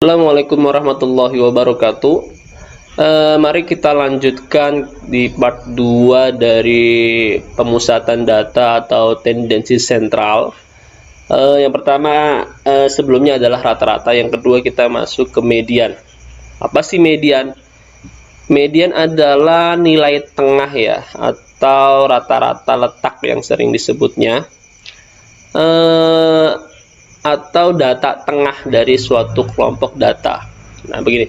Assalamualaikum warahmatullahi wabarakatuh. Mari kita lanjutkan di part 2 dari pemusatan data atau tendensi sentral. Yang pertama sebelumnya adalah rata-rata, yang kedua kita masuk ke median. Apa sih median? Median adalah nilai tengah ya, atau rata-rata letak yang sering disebutnya, atau data tengah dari suatu kelompok data. Nah, begini.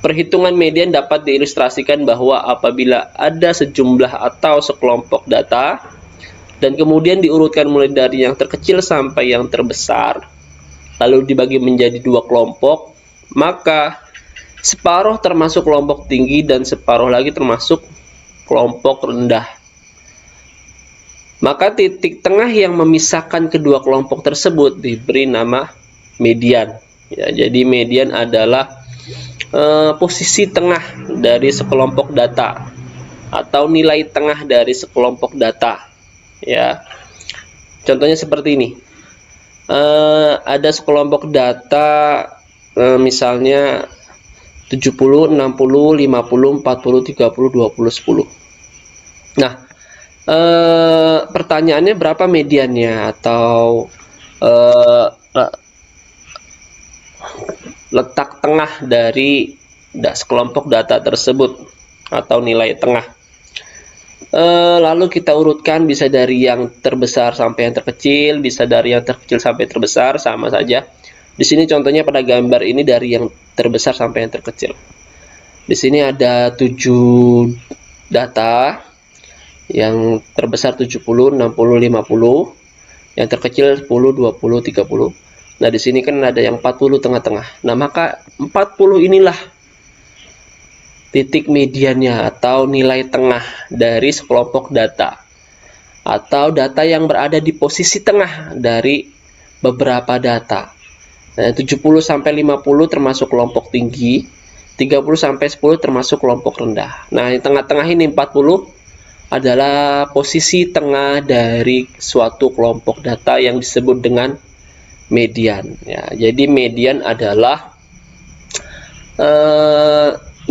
Perhitungan median dapat diilustrasikan bahwa apabila ada sejumlah atau sekelompok data dan kemudian diurutkan mulai dari yang terkecil sampai yang terbesar, lalu dibagi menjadi dua kelompok, maka separuh termasuk kelompok tinggi dan separuh lagi termasuk kelompok rendah. Maka titik tengah yang memisahkan kedua kelompok tersebut diberi nama median. Ya, jadi median adalah posisi tengah dari sekelompok data atau nilai tengah dari sekelompok data. Ya, contohnya seperti ini. Ada sekelompok data, misalnya 70, 60, 50, 40, 30, 20, 10. Nah, pertanyaannya berapa mediannya atau letak tengah dari sekelompok data tersebut atau nilai tengah. Lalu kita urutkan, bisa dari yang terbesar sampai yang terkecil, bisa dari yang terkecil sampai terbesar, sama saja. Di sini contohnya pada gambar ini dari yang terbesar sampai yang terkecil. Di sini ada 7 data. Yang terbesar 70, 60, 50, yang terkecil 10, 20, 30. Nah, di sini kan ada yang 40 tengah-tengah. Nah, maka 40 inilah titik mediannya atau nilai tengah dari sekelompok data atau data yang berada di posisi tengah dari beberapa data. Nah, 70 sampai 50 termasuk kelompok tinggi, 30 sampai 10 termasuk kelompok rendah. Nah, yang tengah-tengah ini 40 adalah posisi tengah dari suatu kelompok data yang disebut dengan median. Ya, jadi median adalah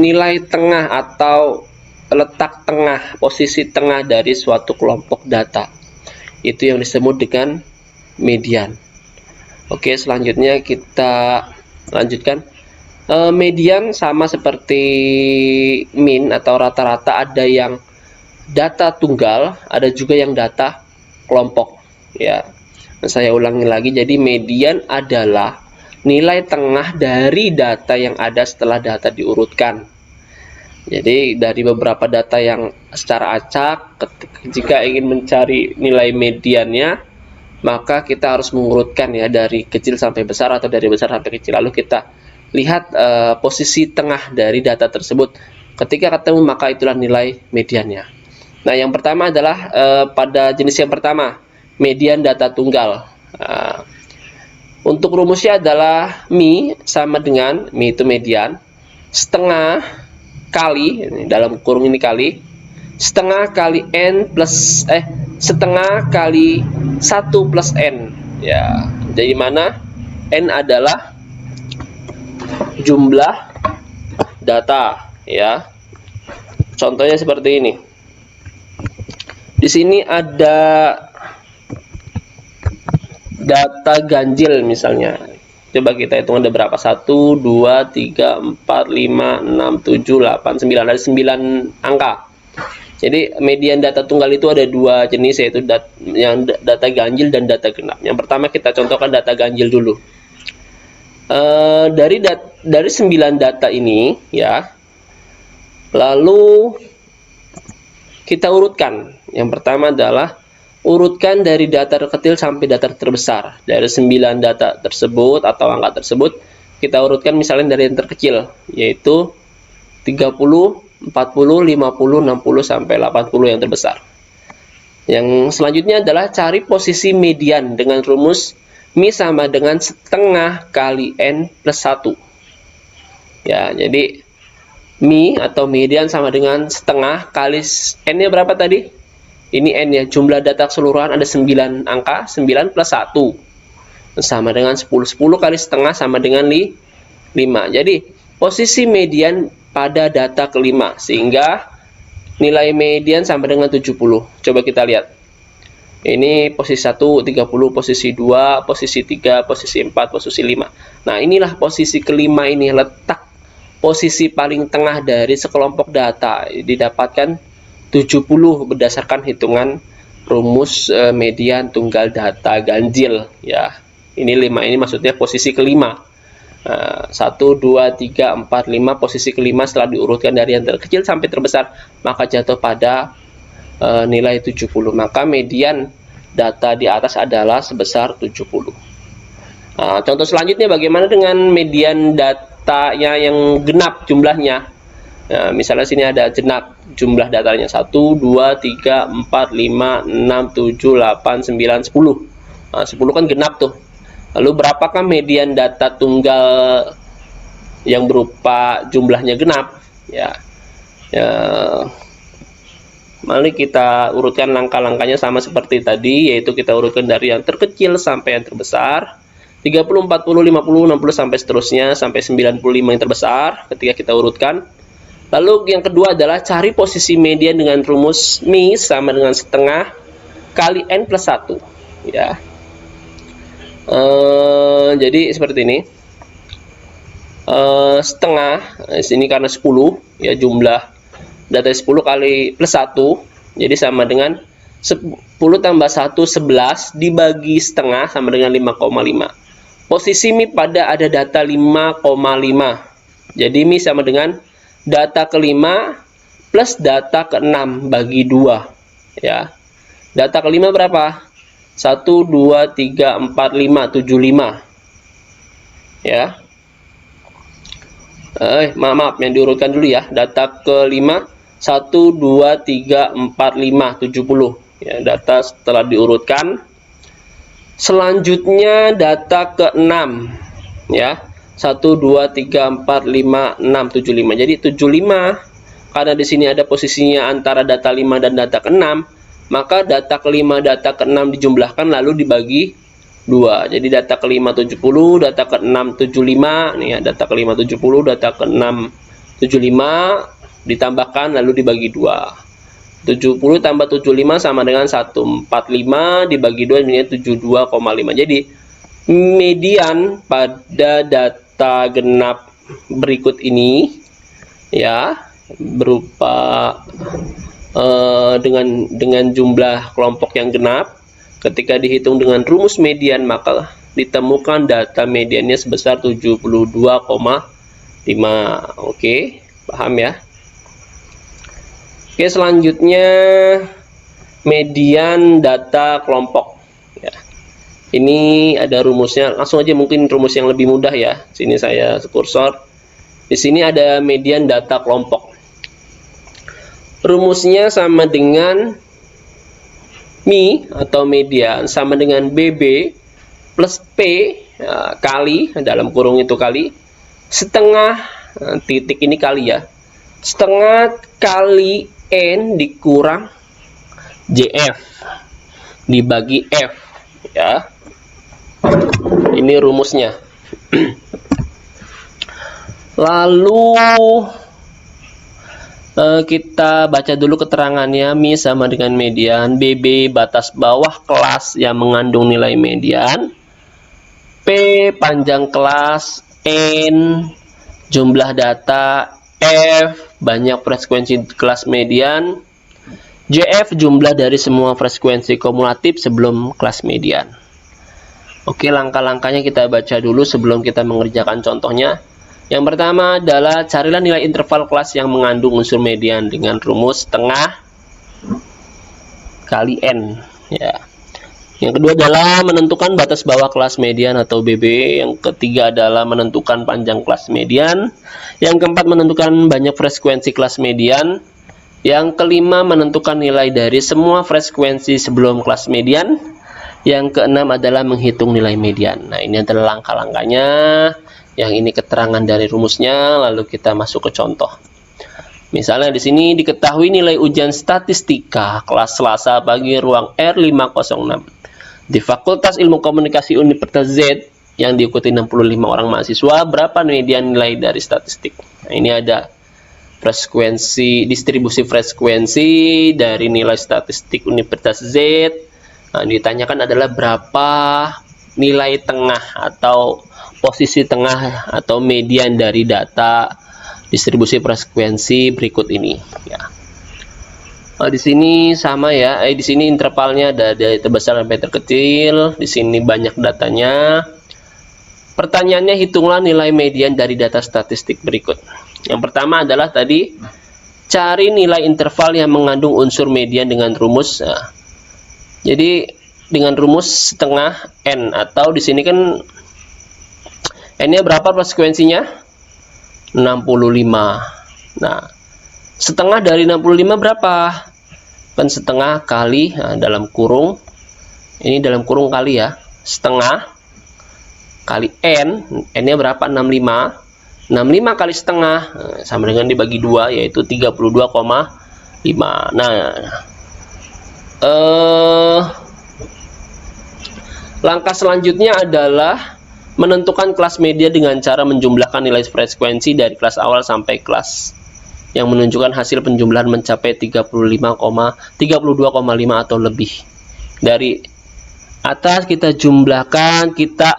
nilai tengah atau letak tengah, posisi tengah dari suatu kelompok data. Itu yang disebut dengan median. Oke, selanjutnya kita lanjutkan. Median sama seperti min atau rata-rata, ada yang data tunggal, ada juga yang data kelompok. Ya, saya ulangi lagi. Jadi median adalah nilai tengah dari data yang ada setelah data diurutkan. Jadi dari beberapa data yang secara acak, jika ingin mencari nilai mediannya, maka kita harus mengurutkan ya dari kecil sampai besar atau dari besar sampai kecil. Lalu kita lihat posisi tengah dari data tersebut. Ketika ketemu, maka itulah nilai mediannya. Nah, yang pertama adalah pada jenis yang pertama, median data tunggal. Untuk rumusnya adalah mi sama dengan, mi itu median, setengah kali, ini dalam kurung ini kali, setengah kali n plus, setengah kali 1 plus n. Ya, jadi mana n adalah jumlah data, ya. Contohnya seperti ini. Di sini ada data ganjil misalnya. Coba kita hitung ada berapa? 1, 2, 3, 4, 5, 6, 7, 8, 9. Ada 9 angka. Jadi median data tunggal itu ada dua jenis, yaitu data ganjil dan data genap. Yang pertama kita contohkan data ganjil dulu. Dari 9 data ini ya, lalu kita urutkan. Yang pertama adalah urutkan dari data terkecil sampai data terbesar. Dari 9 data tersebut atau angka tersebut, kita urutkan misalnya dari yang terkecil, yaitu 30, 40, 50, 60 sampai 80 yang terbesar. Yang selanjutnya adalah cari posisi median dengan rumus mi sama dengan setengah kali n plus 1. Ya, jadi mi atau median sama dengan setengah kali n-nya berapa tadi? Ini n ya, jumlah data keseluruhan ada 9 angka, 9 plus 1 sama dengan 10. 10 kali setengah sama dengan Jadi posisi median pada data kelima, sehingga nilai median sampai dengan 70. Coba kita lihat. Ini posisi 1, 30, posisi 2, posisi 3, posisi 4, posisi 5. Nah, inilah posisi kelima ini, letak posisi paling tengah dari sekelompok data. Didapatkan 70 berdasarkan hitungan rumus median tunggal data ganjil ya. Ini 5 ini maksudnya posisi kelima. 1, 2, 3, 4, 5, posisi kelima setelah diurutkan dari yang terkecil sampai terbesar, maka jatuh pada nilai 70. Maka median data di atas adalah sebesar 70. Contoh selanjutnya, bagaimana dengan median datanya yang genap jumlahnya? Misalnya sini ada genap jumlah datanya 1, 2, 3, 4, 5, 6, 7, 8, 9, 10. 10 kan genap tuh. Lalu berapakah median data tunggal yang berupa jumlahnya genap? Mari kita urutkan langkah-langkahnya sama seperti tadi, yaitu kita urutkan dari yang terkecil sampai yang terbesar. 30, 40, 50, 60 sampai seterusnya sampai 95 yang terbesar ketika kita urutkan. Lalu yang kedua adalah cari posisi median dengan rumus Mi sama dengan setengah kali N plus 1 ya. Jadi seperti ini. Setengah sini karena 10 ya, jumlah data 10 kali plus 1, jadi sama dengan 10 tambah 1, 11 dibagi setengah sama dengan 5,5. Posisi Mi pada ada data 5,5. Jadi Mi sama dengan data kelima plus data ke-6 bagi 2 ya. Data kelima berapa? 1, 2, 3, 4, 5, 75 ya. Maaf yang diurutkan dulu ya. Data kelima 1, 2, 3, 4, 5, 70 ya, data setelah diurutkan. Selanjutnya data ke-6 ya, 1, 2, 3, 4, 5, 6, 75. Jadi 75 karena di sini ada posisinya antara data 5 dan data ke-6, maka data kelima data ke-6 dijumlahkan lalu dibagi 2. Jadi data kelima 70, data ke-6 75 nih ya, data kelima 70, data ke-6 75 ditambahkan lalu dibagi 2. 70 tambah 75 sama dengan 145 dibagi 2 ini 72,5. Jadi median pada data genap berikut ini ya, berupa dengan jumlah kelompok yang genap, ketika dihitung dengan rumus median maka ditemukan data mediannya sebesar 72,5. Oke, paham ya? Oke, selanjutnya median data kelompok ya. Ini ada rumusnya, langsung aja mungkin rumus yang lebih mudah ya. Sini saya kursor. Di sini ada median data kelompok. Rumusnya sama dengan Mi atau median sama dengan BB plus P ya, kali, dalam kurung itu kali, setengah, titik ini kali ya, setengah kali N dikurang JF dibagi F ya. Ini rumusnya. Lalu kita baca dulu keterangannya. Mi sama dengan median, BB batas bawah kelas yang mengandung nilai median, P panjang kelas, N jumlah data, F banyak frekuensi kelas median, JF jumlah dari semua frekuensi kumulatif sebelum kelas median. Oke, langkah-langkahnya kita baca dulu sebelum kita mengerjakan contohnya. Yang pertama adalah carilah nilai interval kelas yang mengandung unsur median dengan rumus setengah kali N ya. Yang kedua adalah menentukan batas bawah kelas median atau BB. Yang ketiga adalah menentukan panjang kelas median. Yang keempat menentukan banyak frekuensi kelas median. Yang kelima menentukan nilai dari semua frekuensi sebelum kelas median. Yang keenam adalah menghitung nilai median. Nah, ini adalah langkah-langkahnya. Yang ini keterangan dari rumusnya, lalu kita masuk ke contoh. Misalnya di sini diketahui nilai ujian statistika kelas Selasa bagi ruang R506 di Fakultas Ilmu Komunikasi Universitas Z yang diikuti 65 orang mahasiswa, berapa median nilai dari statistik. Nah, ini ada distribusi frekuensi dari nilai statistik Universitas Z. Nah, ditanyakan adalah berapa nilai tengah atau posisi tengah atau median dari data distribusi frekuensi berikut ini, ya. Di sini sama ya, di sini intervalnya ada dari terbesar sampai terkecil. Di sini banyak datanya. Pertanyaannya, hitunglah nilai median dari data statistik berikut. Yang pertama adalah tadi, cari nilai interval yang mengandung unsur median dengan rumus. Nah, jadi dengan rumus setengah N, atau di sini kan N-nya berapa frekuensinya? 65. Nah, setengah dari 65 berapa? Kan setengah kali, nah, dalam kurung, ini dalam kurung kali ya, setengah kali N, N-nya berapa? 65. 65 kali setengah, sama dengan dibagi 2, yaitu 32,5. Nah, langkah selanjutnya adalah menentukan kelas media dengan cara menjumlahkan nilai frekuensi dari kelas awal sampai kelas yang menunjukkan hasil penjumlahan mencapai 32,5 atau lebih. Dari atas kita jumlahkan, kita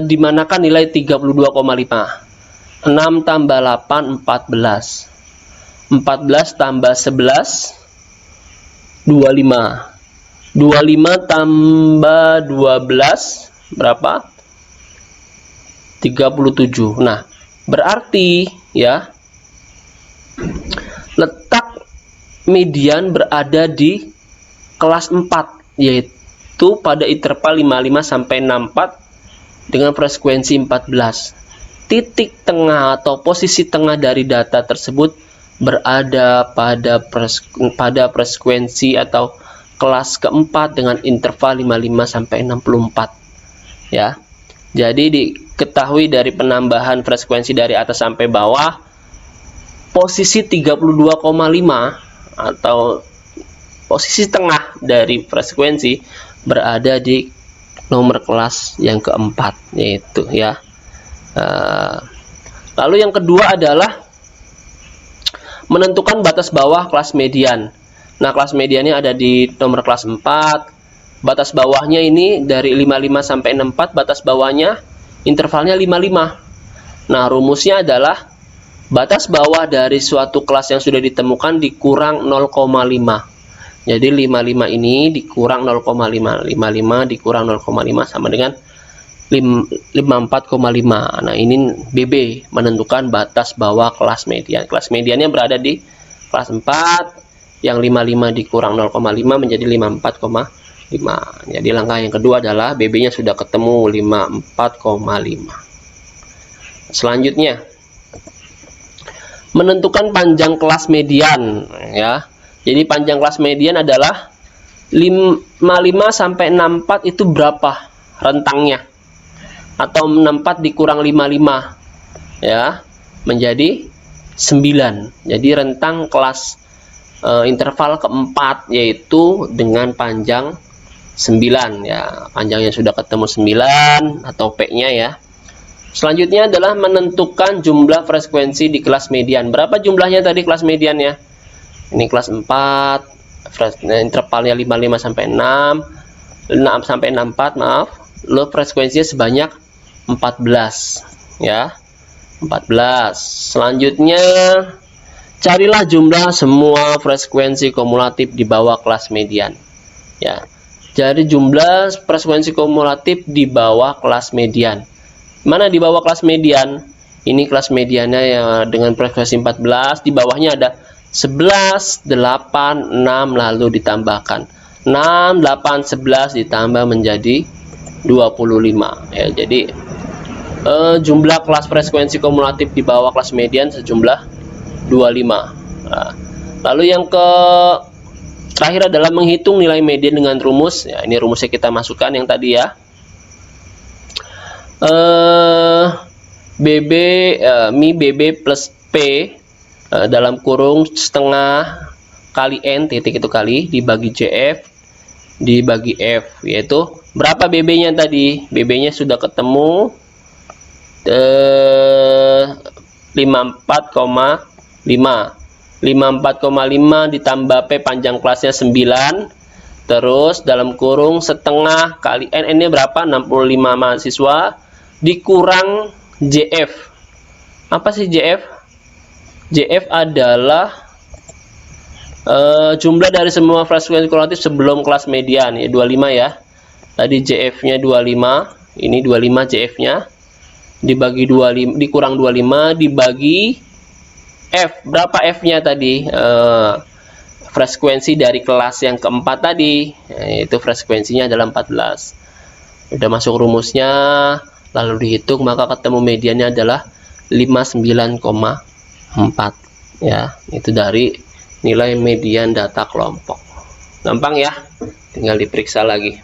dimanakan nilai 32,5. 6 tambah 8, 14. 14 tambah 11, 25. 25 tambah 12 berapa? 37. Nah, berarti ya, letak median berada di kelas 4, yaitu pada interval 55 sampai 64 dengan frekuensi 14. Titik tengah atau posisi tengah dari data tersebut berada pada frekuensi atau kelas keempat dengan interval 55 sampai 64. Ya. Jadi diketahui dari penambahan frekuensi dari atas sampai bawah, posisi 32,5 atau posisi tengah dari frekuensi berada di nomor kelas yang keempat, yaitu ya. Lalu yang kedua adalah menentukan batas bawah kelas median. Nah, kelas mediannya ada di nomor kelas 4. Batas bawahnya ini dari 55 sampai 64, batas bawahnya intervalnya 55. Nah, rumusnya adalah batas bawah dari suatu kelas yang sudah ditemukan dikurang 0,5. Jadi 55 ini dikurang 0,5. 55 dikurang 0,5 sama dengan 54,5. Nah, ini BB, menentukan batas bawah kelas median. Kelas mediannya berada di kelas 4, yang 55 dikurang 0,5 menjadi 54,5. Jadi langkah yang kedua adalah BB-nya sudah ketemu 54,5. Selanjutnya, menentukan panjang kelas median ya. Jadi panjang kelas median adalah 55 sampai 64 itu berapa rentangnya? Atau 64 dikurang 55 ya, menjadi 9. Jadi rentang kelas interval keempat yaitu dengan panjang 9 ya. Panjangnya sudah ketemu 9 atau P-nya ya. Selanjutnya adalah menentukan jumlah frekuensi di kelas median. Berapa jumlahnya tadi kelas mediannya? Ini kelas 4, intervalnya 55 sampai 6 sampai 64, maaf. Lalu frekuensinya sebanyak 14 ya. 14. Selanjutnya, carilah jumlah semua frekuensi kumulatif di bawah kelas median ya. Jadi jumlah frekuensi kumulatif di bawah kelas median. Mana di bawah kelas median? Ini kelas mediannya yang dengan frekuensi 14, di bawahnya ada 11, 8, 6, lalu ditambahkan 6, 8, 11 ditambah menjadi 25 ya. Jadi jumlah kelas frekuensi kumulatif di bawah kelas median sejumlah 25. Nah, lalu yang terakhir adalah menghitung nilai median dengan rumus ya. Ini rumusnya kita masukkan yang tadi ya. Mi BB plus P dalam kurung setengah kali N, titik itu kali, dibagi JF dibagi F, yaitu berapa BB-nya tadi? BB-nya sudah ketemu 54,5. 54,5 ditambah P panjang kelasnya 9, terus dalam kurung setengah kali N nya berapa? 65 mahasiswa dikurang JF. Apa sih JF? JF adalah jumlah dari semua frekuensi kumulatif sebelum kelas median, ya 25 ya. Tadi JF-nya 25, ini 25 JF-nya. Dibagi 25, dikurang 25 dibagi F. Berapa F-nya tadi? Frekuensi dari kelas yang keempat tadi, itu frekuensinya adalah 14. Udah masuk rumusnya, lalu dihitung, maka ketemu mediannya adalah 59,4 ya. Itu dari nilai median data kelompok. Gampang ya, tinggal diperiksa lagi.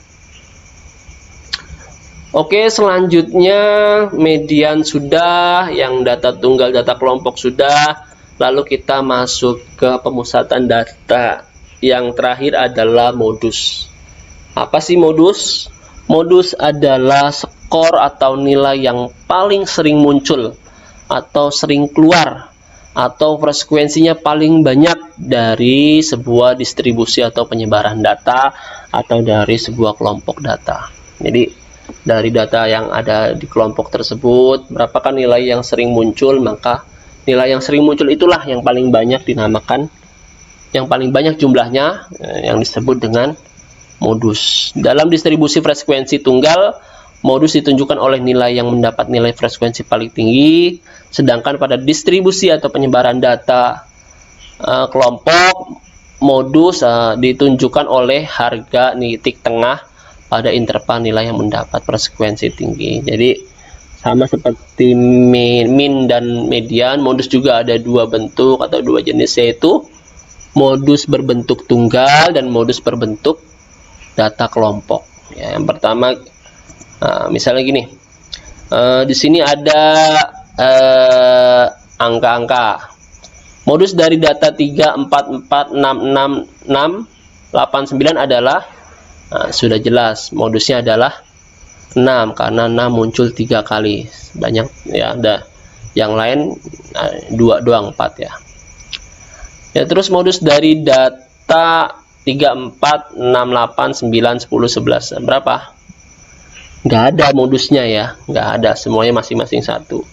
Oke, selanjutnya median sudah, yang data tunggal data kelompok sudah, lalu kita masuk ke pemusatan data. Yang terakhir adalah modus. Apa sih modus? Modus adalah skor atau nilai yang paling sering muncul atau sering keluar atau frekuensinya paling banyak dari sebuah distribusi atau penyebaran data atau dari sebuah kelompok data. Jadi dari data yang ada di kelompok tersebut, berapakah nilai yang sering muncul, maka nilai yang sering muncul itulah yang paling banyak dinamakan, yang paling banyak jumlahnya, yang disebut dengan modus. Dalam distribusi frekuensi tunggal, modus ditunjukkan oleh nilai yang mendapat nilai frekuensi paling tinggi, sedangkan pada distribusi atau penyebaran data kelompok, modus ditunjukkan oleh harga titik tengah pada interval nilai yang mendapat frekuensi tinggi. Jadi sama seperti min dan median, modus juga ada dua bentuk atau dua jenis, yaitu modus berbentuk tunggal dan modus berbentuk data kelompok. Ya, yang pertama, misalnya gini, di sini ada angka-angka. Modus dari data 3, 4, 4, 6, 6, 6, 8, 9 adalah sudah jelas modusnya adalah 6 karena 6 muncul 3 kali. Banyak ya, ada yang lain 2 doang, 4 ya. Ya, terus modus dari data 3, 4, 6, 8, 9, 10, 11 berapa? Nggak ada modusnya ya, nggak ada, semuanya masing-masing satu.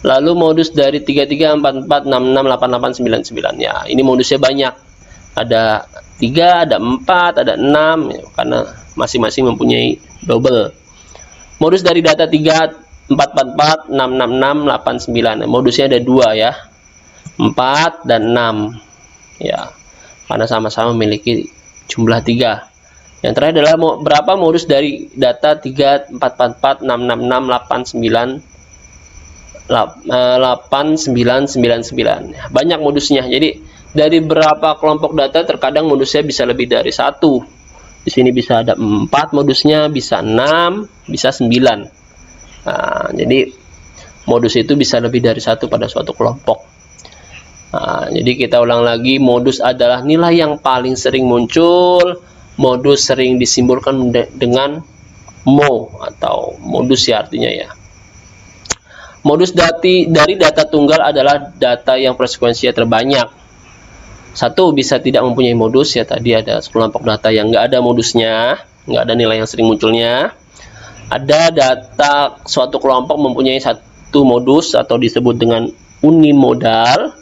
Lalu modus dari 33, 44, 66, 88, 99 ya, ini modusnya banyak. Ada 3, ada 4, ada 6 ya, karena masing-masing mempunyai double. Modus dari data 3, 444, 666, 89. Modusnya ada 2 ya. 4 dan 6. Ya. Karena sama-sama memiliki jumlah 3. Yang terakhir adalah berapa modus dari data 3, 444, 666, 8999. Banyak modusnya. Jadi dari berapa kelompok data terkadang modusnya bisa lebih dari 1. Di sini bisa ada 4 modusnya, bisa 6, bisa 9. Nah, jadi modus itu bisa lebih dari 1 pada suatu kelompok. Nah, jadi kita ulang lagi, modus adalah nilai yang paling sering muncul. Modus sering disimbolkan dengan mo atau modus ya artinya ya. Modus dari data tunggal adalah data yang frekuensinya terbanyak. Satu bisa tidak mempunyai modus ya, tadi ada kelompok data yang nggak ada modusnya, nggak ada nilai yang sering munculnya. Ada data suatu kelompok mempunyai satu modus atau disebut dengan unimodal.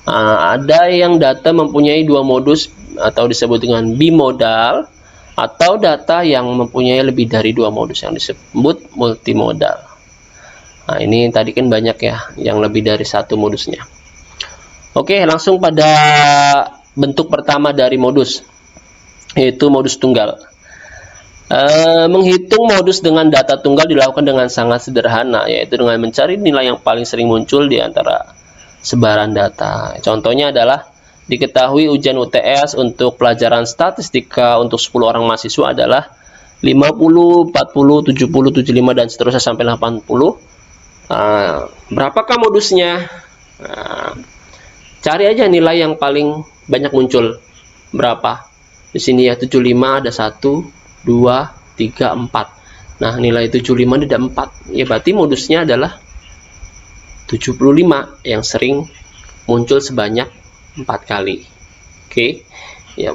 Ada yang data mempunyai 2 modus atau disebut dengan bimodal, atau data yang mempunyai lebih dari 2 modus yang disebut multimodal. Nah, ini tadi kan banyak ya yang lebih dari 1 modusnya. Oke, langsung pada bentuk pertama dari modus, yaitu modus tunggal. Menghitung modus dengan data tunggal dilakukan dengan sangat sederhana, yaitu dengan mencari nilai yang paling sering muncul di antara sebaran data. Contohnya adalah diketahui ujian UTS untuk pelajaran statistika untuk 10 orang mahasiswa adalah 50, 40, 70, 75 dan seterusnya sampai 80. Berapakah modusnya? Cari aja nilai yang paling banyak muncul berapa. Di sini ya 75 ada 1, 2, 3, 4. Nah, nilai 75 tidak 4. Ya berarti modusnya adalah 75 yang sering muncul sebanyak 4 kali. Oke. Ya,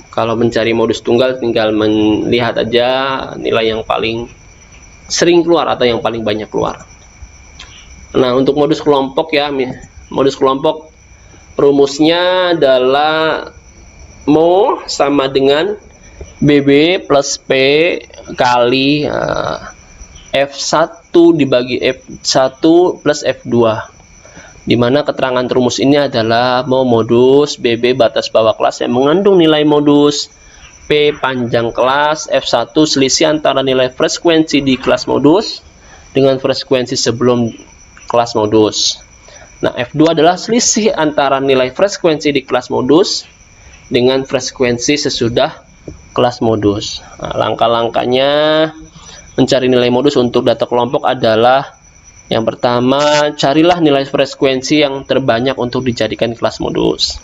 kalau mencari modus tunggal tinggal melihat aja nilai yang paling sering keluar atau yang paling banyak keluar. Nah, untuk modus kelompok ya, modus kelompok rumusnya adalah Mo sama dengan BB plus P kali F1 dibagi F1 plus F2, dimana keterangan rumus ini adalah Mo modus, BB batas bawah kelas yang mengandung nilai modus, P panjang kelas, F1 selisih antara nilai frekuensi di kelas modus dengan frekuensi sebelum kelas modus. Nah, F2 adalah selisih antara nilai frekuensi di kelas modus dengan frekuensi sesudah kelas modus. Nah, langkah-langkahnya mencari nilai modus untuk data kelompok adalah yang pertama, carilah nilai frekuensi yang terbanyak untuk dijadikan kelas modus.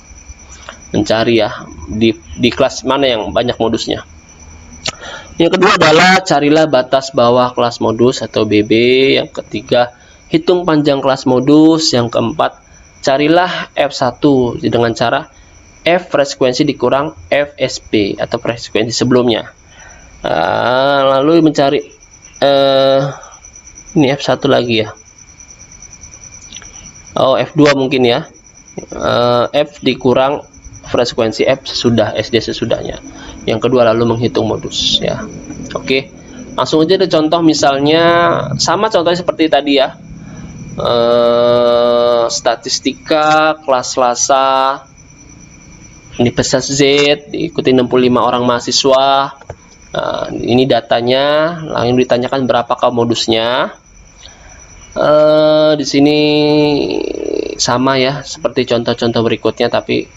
Mencari ya di kelas mana yang banyak modusnya. Yang kedua adalah carilah batas bawah kelas modus atau BB. Yang ketiga, hitung panjang kelas modus. Yang keempat, carilah F1 dengan cara F frekuensi dikurang FSP atau frekuensi sebelumnya. Lalu mencari ini F1 lagi ya. Oh, F2 mungkin ya. F dikurang frekuensi F sesudah SD sesudahnya. Yang kedua lalu menghitung modus ya. Oke. Langsung aja ada contoh, misalnya sama contohnya seperti tadi ya. Statistika kelas Selasa Universitas Z diikuti 65 orang mahasiswa. Ini datanya, lalu ditanyakan berapakah modusnya. Di sini sama ya seperti contoh-contoh berikutnya, tapi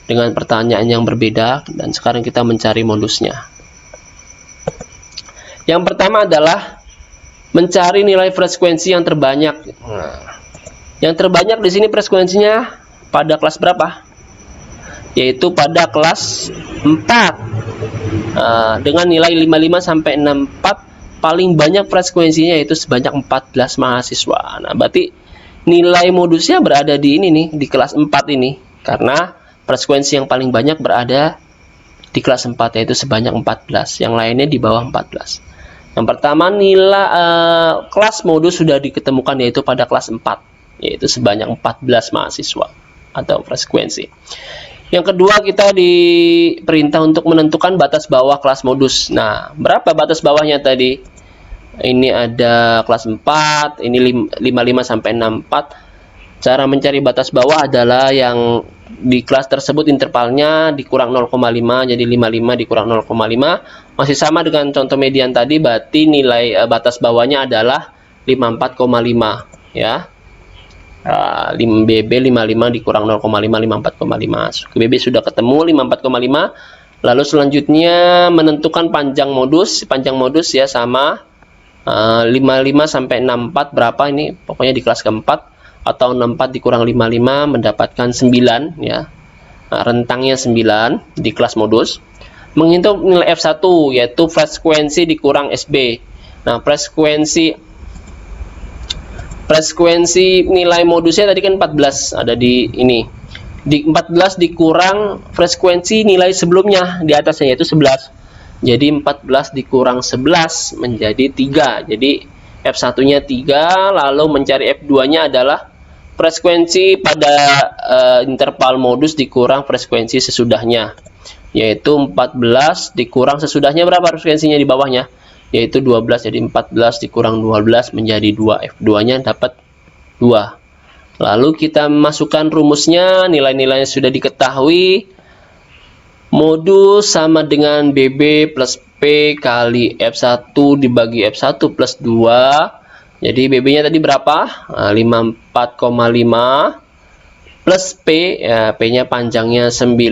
dengan pertanyaan yang berbeda. Dan sekarang kita mencari modusnya. Yang pertama adalah mencari nilai frekuensi yang terbanyak. Yang terbanyak di sini frekuensinya pada kelas berapa? Yaitu pada kelas 4 dengan nilai 55 sampai 64, paling banyak frekuensinya yaitu sebanyak 14 mahasiswa. Nah, berarti nilai modusnya berada di ini nih, di kelas 4 ini, karena frekuensi yang paling banyak berada di kelas 4 yaitu sebanyak 14, yang lainnya di bawah 14. Yang pertama, nilai kelas modus sudah diketemukan yaitu pada kelas 4 yaitu sebanyak 14 mahasiswa atau frekuensi. Yang kedua, kita diperintah untuk menentukan batas bawah kelas modus. Nah, berapa batas bawahnya tadi? Ini ada kelas 4, ini 55 sampai 64. Cara mencari batas bawah adalah yang di kelas tersebut intervalnya dikurang 0,5, jadi 55 dikurang 0,5. Masih sama dengan contoh median tadi, berarti nilai batas bawahnya adalah 54,5 ya. BB 55 dikurang 0,5, 54,5. BB sudah ketemu 54,5. Lalu selanjutnya menentukan panjang modus. Panjang modus ya sama 55 sampai 64 berapa ini? Pokoknya di kelas keempat, atau 64 dikurang 55 mendapatkan 9 ya. Rentangnya 9 di kelas modus. Menghitung nilai F1 yaitu frekuensi dikurang SB. Nah, frekuensi nilai modusnya tadi kan 14, ada di ini. Di 14 dikurang frekuensi nilai sebelumnya di atasnya yaitu 11. Jadi 14 dikurang 11 menjadi 3. Jadi F1-nya 3, lalu mencari F2-nya adalah frekuensi pada interval modus dikurang frekuensi sesudahnya. Yaitu 14 dikurang sesudahnya berapa frekuensinya di bawahnya? Yaitu 12, jadi 14 dikurang 12 menjadi 2. F2-nya dapat 2. Lalu kita masukkan rumusnya, nilai-nilainya sudah diketahui. Modus sama dengan BB plus P kali F1 dibagi F1 plus 2. Jadi BB-nya tadi berapa? 54,5 plus P, ya, P-nya panjangnya 9.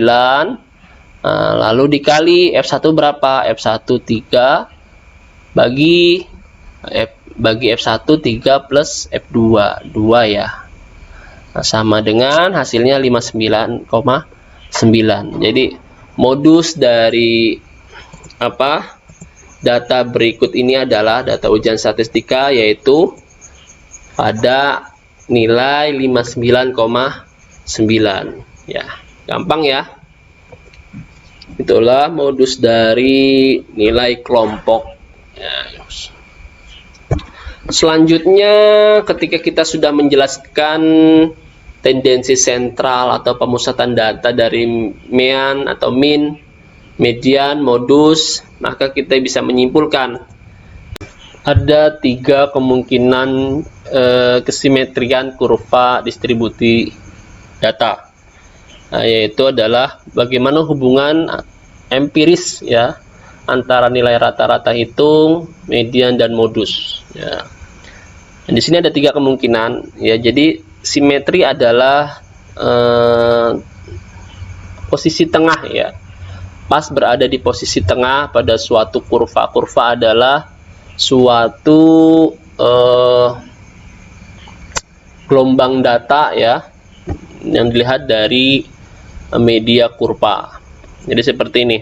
Lalu dikali F1 berapa? F1 3 bagi F1 3 plus F2 2 ya. Nah, sama dengan hasilnya 59,9. Jadi modus dari data berikut ini adalah data ujian statistika, yaitu pada nilai 59,9 ya. Gampang ya. Itulah modus dari nilai kelompok ya. Selanjutnya, ketika kita sudah menjelaskan tendensi sentral atau pemusatan data dari mean atau mean, median, modus, maka kita bisa menyimpulkan ada 3 kemungkinan kesimetrian kurva distribusi data. Yaitu adalah bagaimana hubungan empiris ya antara nilai rata-rata hitung, median, dan modus ya. Dan di sini ada 3 kemungkinan ya. Jadi simetri adalah posisi tengah ya, pas berada di posisi tengah pada suatu kurva. Kurva adalah suatu gelombang data ya yang dilihat dari media kurva. Jadi seperti ini.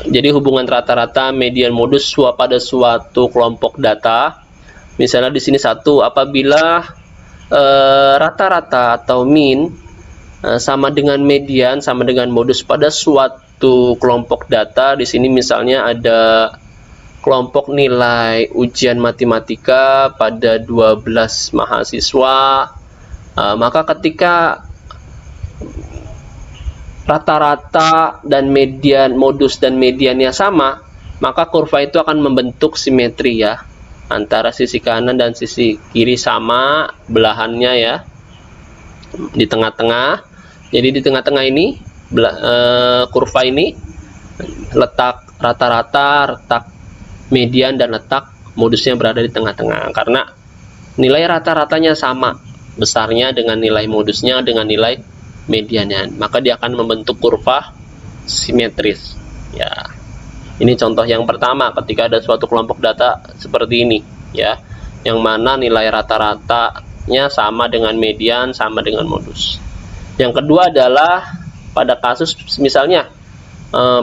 Jadi hubungan rata-rata, median, modus pada suatu kelompok data. Misalnya di sini 1, apabila rata-rata atau mean sama dengan median sama dengan modus pada suatu kelompok data. Di sini misalnya ada kelompok nilai ujian matematika pada 12 mahasiswa. Maka ketika rata-rata dan median, modus dan mediannya sama, maka kurva itu akan membentuk simetri ya, antara sisi kanan dan sisi kiri sama belahannya ya, di tengah-tengah. Jadi di tengah-tengah ini kurva ini letak rata-rata, letak median, dan letak modusnya berada di tengah-tengah, karena nilai rata-ratanya sama besarnya dengan nilai modusnya dengan nilai mediannya, maka dia akan membentuk kurva simetris ya. Ini contoh yang pertama ketika ada suatu kelompok data seperti ini ya, yang mana nilai rata-ratanya sama dengan median sama dengan modus. Yang kedua adalah pada kasus misalnya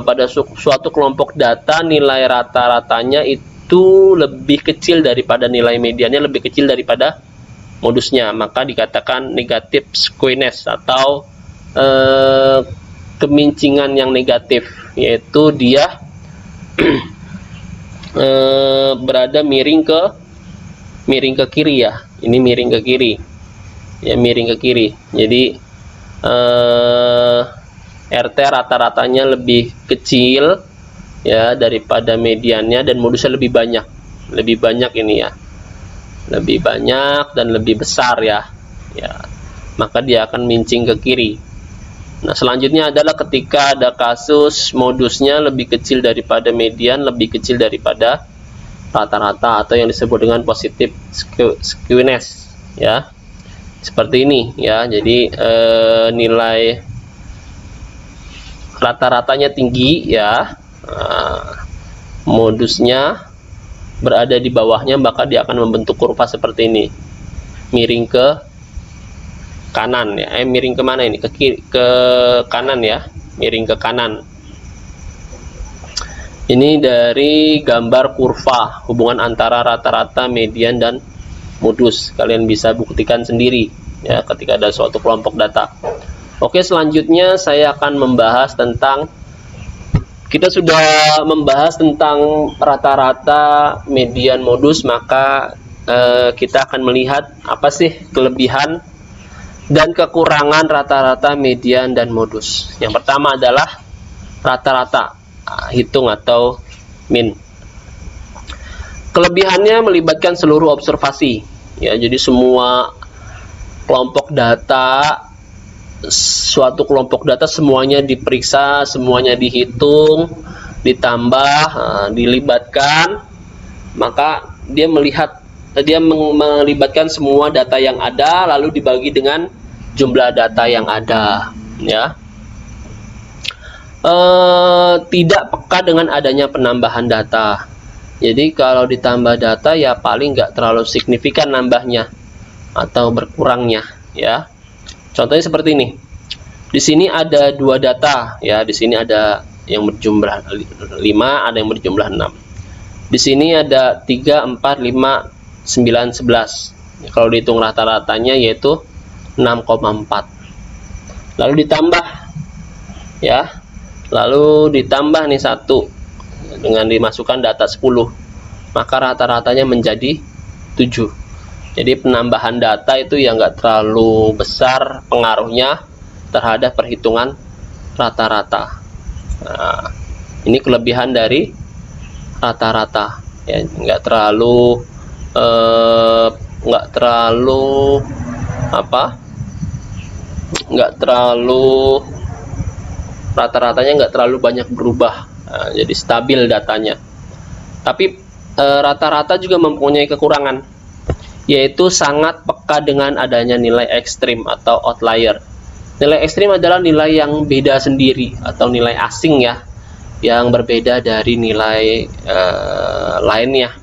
pada suatu kelompok data nilai rata-ratanya itu lebih kecil daripada nilai mediannya, lebih kecil daripada modusnya, maka dikatakan negatif skewness atau kemincingan yang negatif, yaitu dia berada miring ke kiri ya. Ini miring ke kiri ya, miring ke kiri. Jadi RT rata-ratanya lebih kecil ya daripada mediannya, dan modusnya lebih banyak ini ya, lebih banyak dan lebih besar ya, maka dia akan mincing ke kiri. Nah, selanjutnya adalah ketika ada kasus modusnya lebih kecil daripada median, lebih kecil daripada rata-rata, atau yang disebut dengan positif skewness ya, seperti ini ya. Jadi nilai rata-ratanya tinggi ya, modusnya berada di bawahnya, maka dia akan membentuk kurva seperti ini, miring ke kanan ya. Miring ke mana ini? Ke kanan ya, miring ke kanan. Ini dari gambar kurva hubungan antara rata-rata, median, dan modus. Kalian bisa buktikan sendiri ya ketika ada suatu kelompok data. Oke, selanjutnya saya akan membahas tentang, kita sudah membahas tentang rata-rata, median, modus, maka kita akan melihat apa sih kelebihan dan kekurangan rata-rata, median, dan modus. Yang pertama adalah rata-rata hitung atau mean. Kelebihannya melibatkan seluruh observasi ya, jadi semua kelompok data, suatu kelompok data semuanya diperiksa, semuanya dihitung, ditambah, dilibatkan, maka dia melibatkan semua data yang ada lalu dibagi dengan jumlah data yang ada ya. Tidak peka dengan adanya penambahan data. Jadi kalau ditambah data ya paling nggak terlalu signifikan nambahnya atau berkurangnya ya. Contohnya seperti ini. Di sini ada dua data ya, di sini ada yang berjumlah 5, ada yang berjumlah 6. Di sini ada 3, 4, 5, 9, 11. Kalau dihitung rata-ratanya yaitu 6,4. Lalu ditambah ya. Lalu ditambah nih 1 dengan dimasukkan data 10. Maka rata-ratanya menjadi 7. Jadi penambahan data itu yang enggak terlalu besar pengaruhnya terhadap perhitungan rata-rata. Nah, ini kelebihan dari rata-rata ya, nggak terlalu rata-ratanya nggak terlalu banyak berubah. Nah, jadi stabil datanya. Tapi rata-rata juga mempunyai kekurangan, yaitu sangat peka dengan adanya nilai ekstrim atau outlier. Nilai ekstrim adalah nilai yang beda sendiri atau nilai asing ya, yang berbeda dari nilai lainnya.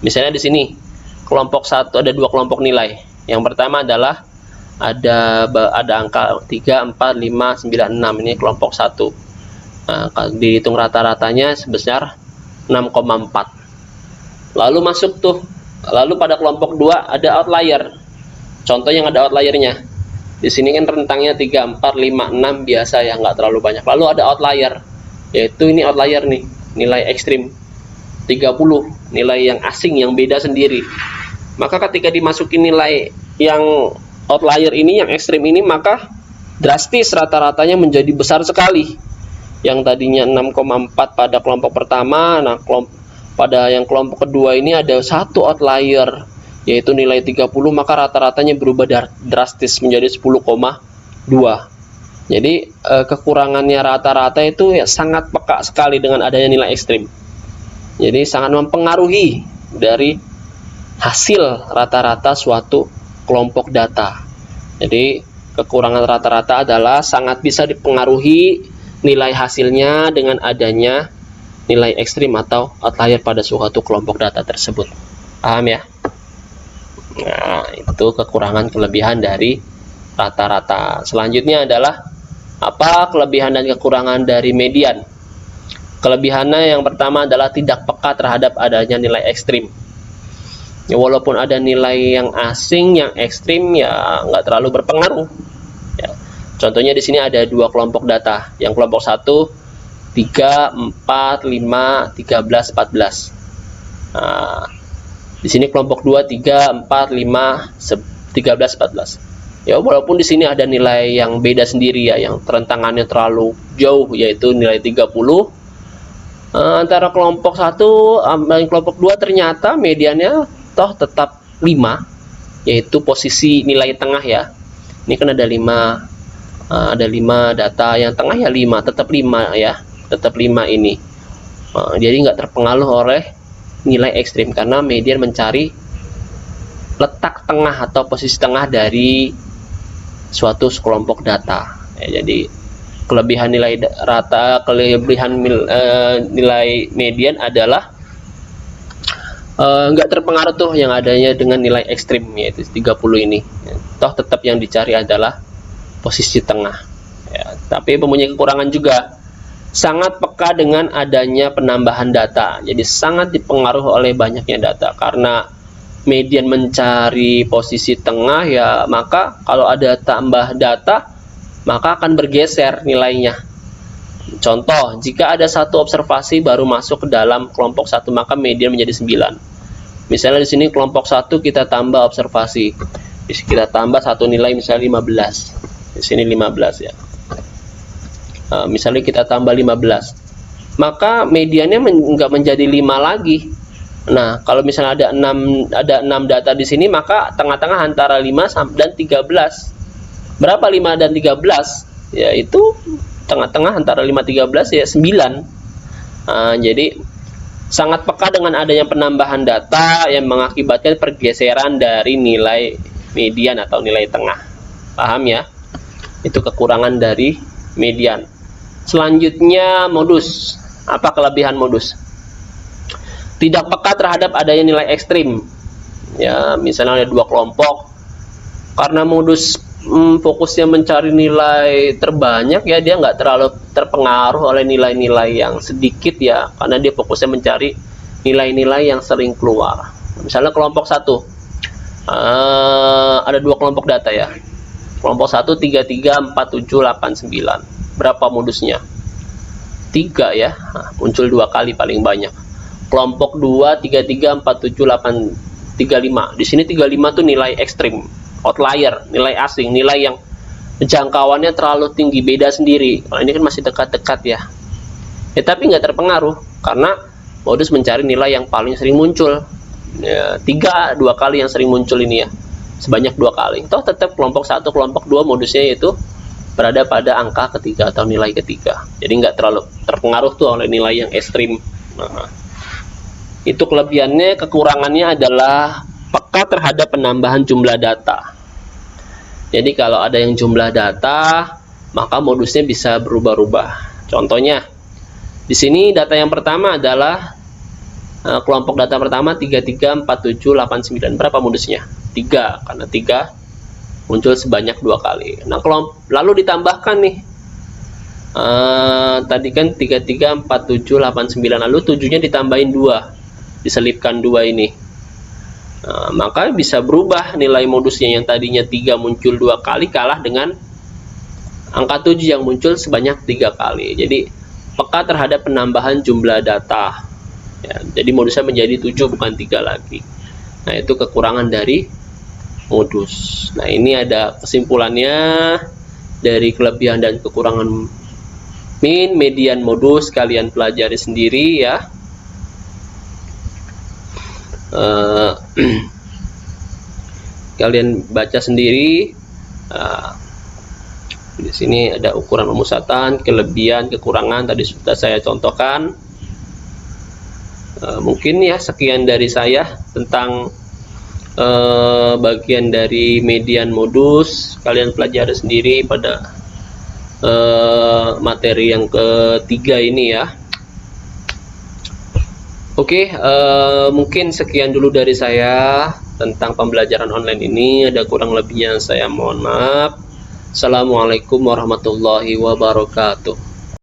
Misalnya di sini kelompok 1 ada 2 kelompok nilai. Yang pertama adalah ada angka 3, 4, 5, 9, 6. Ini kelompok 1. Nah, dihitung rata-ratanya sebesar 6,4. Lalu masuk tuh. Lalu pada kelompok 2 ada outlier. Contoh yang ada outliernya. Di sini kan rentangnya 3, 4, 5, 6 biasa ya, nggak terlalu banyak. Lalu ada outlier, yaitu ini outlier nih, nilai ekstrim 30, nilai yang asing, yang beda sendiri. Maka ketika dimasukin nilai yang outlier ini, yang ekstrim ini, maka drastis rata-ratanya menjadi besar sekali. Yang tadinya 6,4 pada kelompok pertama, nah pada yang kelompok kedua ini ada 1 outlier, yaitu nilai 30, maka rata-ratanya berubah drastis menjadi 10,2. Jadi kekurangannya rata-rata itu ya sangat peka sekali dengan adanya nilai ekstrim. Jadi sangat mempengaruhi dari hasil rata-rata suatu kelompok data. Jadi kekurangan rata-rata adalah sangat bisa dipengaruhi nilai hasilnya dengan adanya nilai ekstrim atau outlier pada suatu kelompok data tersebut. Paham ya? Nah, itu kekurangan kelebihan dari rata-rata. Selanjutnya adalah apa kelebihan dan kekurangan dari median. Kelebihannya yang pertama adalah tidak peka terhadap adanya nilai ekstrim. Ya, walaupun ada nilai yang asing, yang ekstrim ya nggak terlalu berpengaruh. Ya, contohnya di sini ada 2 kelompok data. Yang kelompok 1 3, 4, 5, 13, 14. Nah, di sini kelompok 2, 3, 4, 5, 13, 14. Ya, walaupun di sini ada nilai yang beda sendiri ya, yang rentangannya terlalu jauh, yaitu nilai 30. Antara kelompok 1 dan kelompok 2 ternyata mediannya toh tetap 5, yaitu posisi nilai tengah ya. Ini kan ada 5, ada 5 data, yang tengah ya 5, tetap 5 ya, tetap 5 ini. Jadi nggak terpengaruh oleh nilai ekstrim karena median mencari letak tengah atau posisi tengah dari suatu kelompok data. Ya, jadi kelebihan nilai nilai median adalah nggak terpengaruh tuh yang adanya dengan nilai ekstrim, yaitu 30 ini. Toh tetap yang dicari adalah posisi tengah. Ya, tapi mempunyai kekurangan juga. Sangat peka dengan adanya penambahan data. Jadi sangat dipengaruhi oleh banyaknya data. Karena median mencari posisi tengah ya, maka kalau ada tambah data maka akan bergeser nilainya. Contoh, jika ada 1 observasi baru masuk ke dalam kelompok 1, maka median menjadi 9. Misalnya di sini kelompok 1 kita tambah observasi. Kita tambah 1 nilai misalnya 15. Di sini 15 ya. Misalnya kita tambah 15, maka mediannya nggak menjadi 5 lagi. Nah, kalau misalnya ada 6 data di sini, maka tengah-tengah antara 5 dan 13. Berapa 5 dan 13? Yaitu tengah-tengah antara 5 13 ya 9. Jadi sangat peka dengan adanya penambahan data yang mengakibatkan pergeseran dari nilai median atau nilai tengah. Paham ya? Itu kekurangan dari median. Selanjutnya modus. Apa kelebihan modus? Tidak peka terhadap adanya nilai ekstrim. Ya, misalnya ada 2 kelompok. Karena modus fokusnya mencari nilai terbanyak ya, dia nggak terlalu terpengaruh oleh nilai-nilai yang sedikit ya, karena dia fokusnya mencari nilai-nilai yang sering keluar. Misalnya kelompok 1, ada 2 kelompok data ya. Kelompok 1 33, 47, 89. Berapa modusnya? 3 ya. Nah, muncul 2 kali paling banyak. Kelompok 2 33, 47, 8, 35. Di sini 35 tuh nilai ekstrim, outlier, nilai asing, nilai yang jangkauannya terlalu tinggi, beda sendiri. Kalau ini kan masih dekat-dekat ya. Tapi nggak terpengaruh karena modus mencari nilai yang paling sering muncul. 3, 2 kali yang sering muncul ini ya, sebanyak 2 kali. Toh tetap kelompok 1, kelompok 2 modusnya yaitu berada pada angka ketiga atau nilai ketiga. Jadi nggak terlalu terpengaruh tuh oleh nilai yang ekstrim. Nah, itu kelebihannya. Kekurangannya adalah peka terhadap penambahan jumlah data. Jadi kalau ada yang jumlah data, maka modusnya bisa berubah-ubah. Contohnya, di sini data yang pertama adalah kelompok data pertama 33, 47, 89. Berapa modusnya? 3, karena 3 muncul sebanyak 2 kali. Nah, lalu ditambahkan nih, tadi kan 33, 47, 89, lalu 7-nya ditambahin 2, diselipkan 2 ini. Maka bisa berubah nilai modusnya, yang tadinya 3 muncul 2 kali kalah dengan angka 7 yang muncul sebanyak 3 kali. Jadi peka terhadap penambahan jumlah data ya, jadi modusnya menjadi 7 bukan 3 lagi. Nah, itu kekurangan dari modus. Nah, ini ada kesimpulannya dari kelebihan dan kekurangan min, median modus. Kalian pelajari sendiri ya. Kalian baca sendiri. Di sini ada ukuran pemusatan, kelebihan, kekurangan tadi sudah saya contohkan. Mungkin ya sekian dari saya tentang bagian dari median modus. Kalian pelajari sendiri pada materi yang ketiga ini ya. Oke, mungkin sekian dulu dari saya tentang pembelajaran online ini. Ada kurang lebihnya saya mohon maaf. Assalamualaikum warahmatullahi wabarakatuh.